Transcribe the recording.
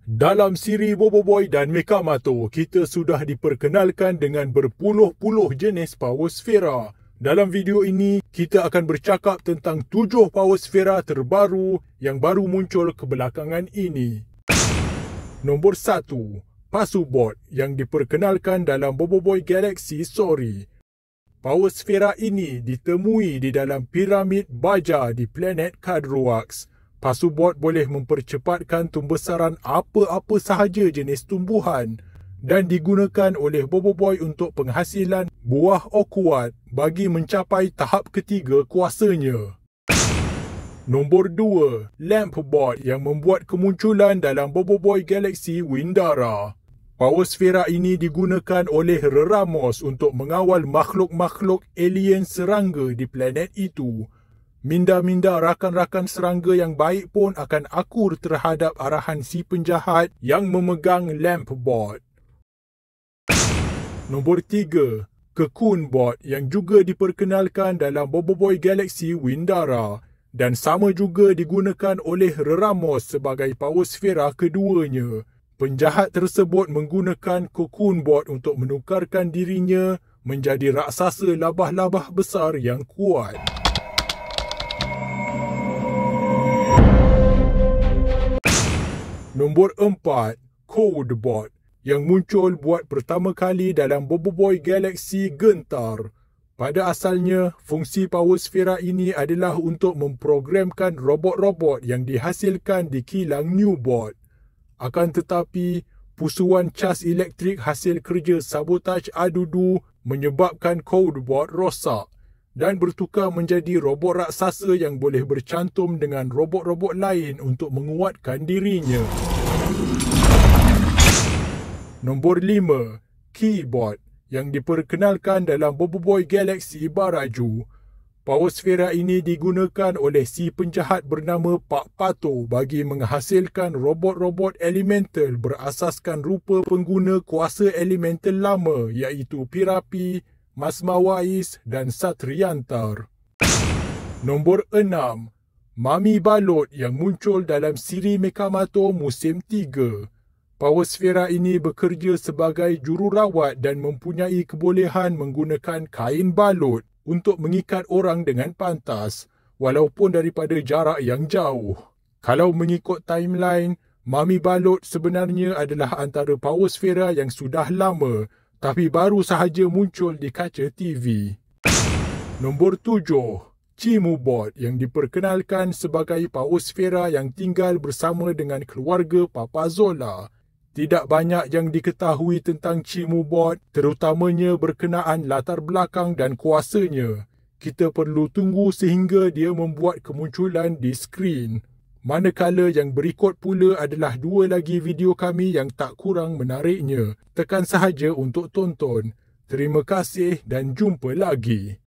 Dalam siri Boboiboy dan Mekamato, kita sudah diperkenalkan dengan berpuluh-puluh jenis power sfera. Dalam video ini, kita akan bercakap tentang 7 power sfera terbaru yang baru muncul kebelakangan ini. Nombor 1. Pasubot yang diperkenalkan dalam Boboiboy Galaxy Story. Power sfera ini ditemui di dalam piramid baja di planet Cadroax. Pasubot boleh mempercepatkan tumbesaran apa-apa sahaja jenis tumbuhan dan digunakan oleh Boboiboy untuk penghasilan buah okuat bagi mencapai tahap ketiga kuasanya. Nombor 2. Lampbot yang membuat kemunculan dalam Boboiboy Galaxy Windara. Power sfera ini digunakan oleh Reramos untuk mengawal makhluk-makhluk alien serangga di planet itu. Minda-minda rakan-rakan serangga yang baik pun akan akur terhadap arahan si penjahat yang memegang Lampbot. Nombor 3. Cocoon Bot yang juga diperkenalkan dalam Boboiboy Galaxy Windara dan sama juga digunakan oleh Reramos sebagai power sfera keduanya. Penjahat tersebut menggunakan Cocoon Bot untuk menukarkan dirinya menjadi raksasa labah-labah besar yang kuat. Nombor 4. Codebot yang muncul buat pertama kali dalam Boboiboy Galaxy Gentar. Pada asalnya, fungsi power sfera ini adalah untuk memprogramkan robot-robot yang dihasilkan di kilang Newbot. Akan tetapi, pusuan cas elektrik hasil kerja sabotaj Adudu menyebabkan Codebot rosak dan bertukar menjadi robot raksasa yang boleh bercantum dengan robot-robot lain untuk menguatkan dirinya. Nombor 5. Keybot yang diperkenalkan dalam Boboiboy Galaxy Baraju. Power sfera ini digunakan oleh si penjahat bernama Pak Pato bagi menghasilkan robot-robot elemental berasaskan rupa pengguna kuasa elemental lama iaitu Pirapi, Masmawais dan Satriantar. Nombor 6. Mami Balot yang muncul dalam siri Mekamato musim 3. Power sfera ini bekerja sebagai jururawat dan mempunyai kebolehan menggunakan kain balut untuk mengikat orang dengan pantas, walaupun daripada jarak yang jauh. Kalau mengikut timeline, Mami Balot sebenarnya adalah antara power sfera yang sudah lama tapi baru sahaja muncul di kaca TV. Nombor 7. Cimubot yang diperkenalkan sebagai power sfera yang tinggal bersama dengan keluarga Papa Zola. Tidak banyak yang diketahui tentang Cimubot, terutamanya berkenaan latar belakang dan kuasanya. Kita perlu tunggu sehingga dia membuat kemunculan di skrin. Manakala yang berikut pula adalah 2 lagi video kami yang tak kurang menariknya. Tekan sahaja untuk tonton. Terima kasih dan jumpa lagi.